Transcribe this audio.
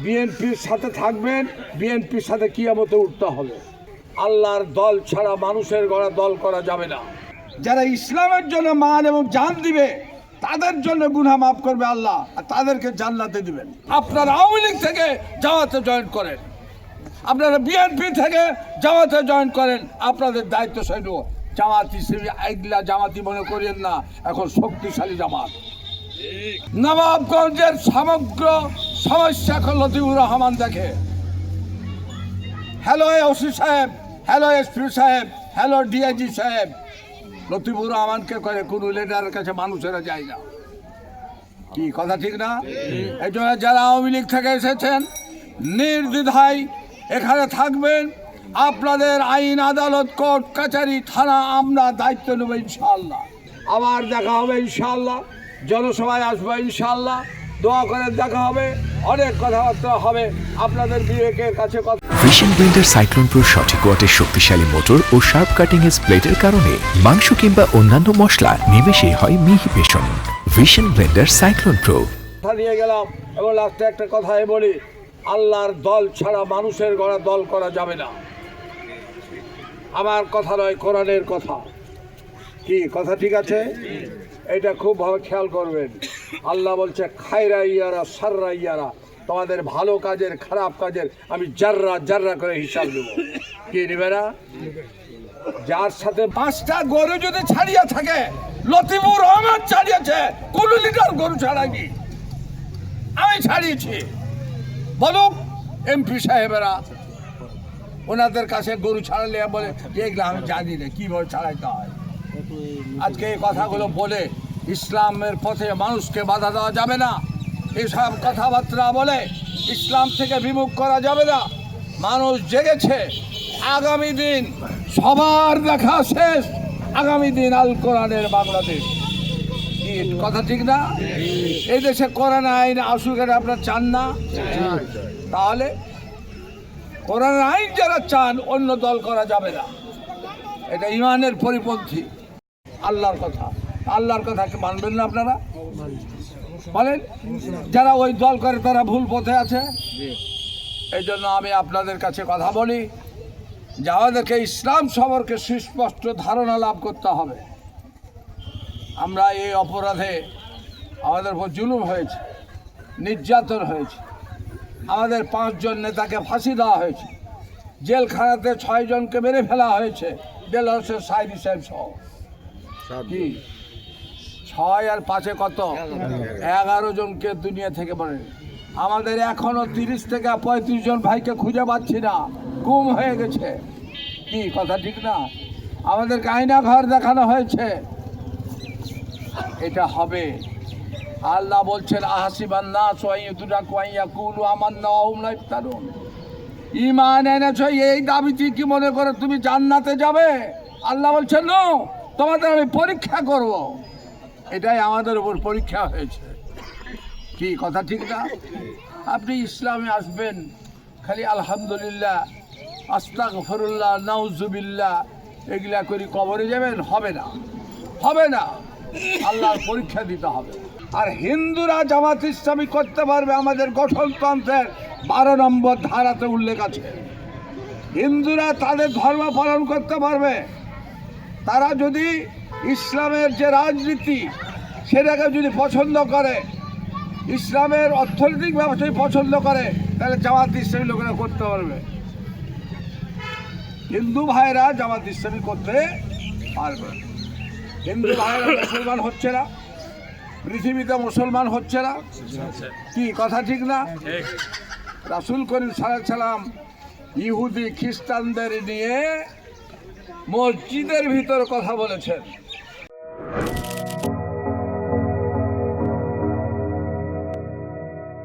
বিএনপির সাথে থাকবেন, বিএনপির সাথে কিয়ামতে উঠতে হবে। আল্লাহর দল ছাড়া মানুষের গড়া দল করা যাবে না। যারা ইসলামের জন্য মান এবং জান দিবে তাদের জন্য গুনাহ মাফ করবে আল্লাহ, আর তাদেরকে জান্নাতে দিবেন। আপনারা আওয়ামী লীগ থেকে জামাতে জয়েন করেন, আপনারা বিএনপি থেকে জামাতে জয়েন করেন, আপনাদের দায়িত্ব সেটু। জামাতি আইগলা জামাতি মনে করেন না, এখন শক্তিশালী জামাত। নবাবগঞ্জের সমগ্র সমস্যা এখন লতিফুর রহমান দেখে। হ্যালো ওসি সাহেব, হ্যালো এসপি সাহেব, হ্যালো ডিআইজি সাহেব। লতিফুর রহমানকে করে কোন লিডারের কাছে মানুষেরা যায় না। কি কথা ঠিক না? এই জন্য যারা আওয়ামী লীগ থেকে এসেছেন নির্দ্বিধায় এখানে থাকবেন। আপনাদের আইন, আদালত, কোর্ট কাছারি, থানা আমরা দায়িত্ব নেব ইনশাআল্লাহ। আবার দেখা হবে ইনশাআল্লাহ, জনসভায় আসবো ইনশাআল্লাহ, দোয়া করে দেখা হবে, অনেক কথাবার্তা হবে আপনাদের বিবেকের কাছে। ভিশন ব্লেন্ডার সাইক্লোন প্রো সঠিক ওয়াটের শক্তিশালী মোটর ও শার্প কাটিং এজ প্লেটের কারণে মাংস কিংবা অন্যান্য মশলা নিমেষেই হয় মিহি বেসন। Vision blender cyclone pro. কথা নিয়ে গেলাম এবং লাস্টে একটা কথাই বলি, আল্লাহর দল ছাড়া মানুষের গড়া দল করা যাবে না। আমার কথা নয়, কোরআনের কথা। কি কথা ঠিক আছে? এটা খুব ভাবে খেয়াল করবেন। আল্লাহ বলছে খায়রা ইয়ারা সাররা ইয়ারা, তোমাদের ভালো কাজের খারাপ কাজের আমি জাররা জাররা করে হিসাব দেবো। কি নেবে না? যার সাথে 5টা গরু যদি ছাড়িয়ে থাকে, লতিফুর রহমান ছাড়িয়েছে, কোন লিটার গরু ছাড়াইনি, আমি ছাড়িয়েছি। বলুক এমপি সাহেবেরা, ওনাদের কাছে গরু ছাড়ালে বলে এগুলো আমি জানি না কিভাবে ছাড়াইতে হয়। আজকে এই কথাগুলো বলে ইসলামের পথে মানুষকে বাধা দেওয়া যাবে না। এইসব কথাবার্তা বলে ইসলাম থেকে বিমুখ করা যাবে না। মানুষ জেগেছে, আগামী দিন সবার দেখা শেষ, আগামী দিন আল কোরআনের বাংলাদেশ। কি কথা ঠিক না? এই দেশে কোরআন আইন আসুক, আপনারা চান না? তাহলে কোরআন আইন যারা চান, অন্য দল করা যাবে না। এটা ইমানের পরিপন্থী। আল্লাহর কথা, আল্লাহর কথাকে মানবেন না আপনারা? বলেন, যারা ওই দল করে তারা ভুল পথে আছে। এই জন্য আমি আপনাদের কাছে কথা বলি যে আমাদেরকে ইসলাম সম্পর্কে সুস্পষ্ট ধারণা লাভ করতে হবে। আমরা এই অপরাধে আমাদের উপর জুলুম হয়েছে, নির্যাতন হয়েছে, আমাদের 5 জন নেতাকে ফাঁসি দেওয়া হয়েছে, জেলখানাতে 6 জনকে মেরে ফেলা হয়েছে, দেলোয়ার হোসেন সাইদি সাহেব সহ। কি 6 আর 5 কত? 11 জনকে দুনিয়া থেকে বলে। আমাদের এখনো 30 থেকে 35 জন ভাইকে খুঁজে পাচ্ছি না, গুম হয়ে গেছে। কি কথা ঠিক না? আমাদেরকে আয়না ঘর দেখানো হয়েছে। এটা হবে। আল্লাহ বলছেন আহাসিবান নাস ওয়া ইউদরাকু আন ইয়াকুলু আমান্না ওয়া হুম লা ইফতানুন। ঈমান এনেছো এই দাবিতে কি মনে করে তুমি জান্নাতে যাবে? আল্লাহ বলছেন নো, তোমাদের আমি পরীক্ষা করব। এটাই আমাদের উপর পরীক্ষা হয়েছে। কি কথা ঠিক না? আপনি ইসলামে আসবেন, খালি আলহামদুলিল্লাহ, আস্তাগফিরুল্লাহ, নাউজুবিল্লাহ এগুলা করে কবরে যাবেন? হবে না, হবে না। আল্লাহর পরীক্ষা দিতে হবে। আর হিন্দুরা জামাত ইসলামী করতে পারবে, আমাদের গঠনতন্ত্রের 12 নম্বর ধারাতে উল্লেখ আছে। হিন্দুরা তাদের ধর্ম পালন করতে পারবে। তারা যদি ইসলামের যে রাজনীতি সেটাকে যদি পছন্দ করে, ইসলামের অর্থনৈতিক ব্যবসায় পছন্দ করে, তাহলে জামাত ইসলামী লোকেরা করতে পারবে। হিন্দু ভাইরা জামাত ইসলামী করতে পারবে। হিন্দু ভাইরা মুসলমান হচ্ছে না, পৃথিবীতে মুসলমান হচ্ছে না। কি কথা ঠিক না? রাসূল করিম সাল্লাল্লাহু আলাইহি সাল্লাম ইহুদি খ্রিস্টানদের নিয়ে মসজিদের ভিতর কথা বলেছেন।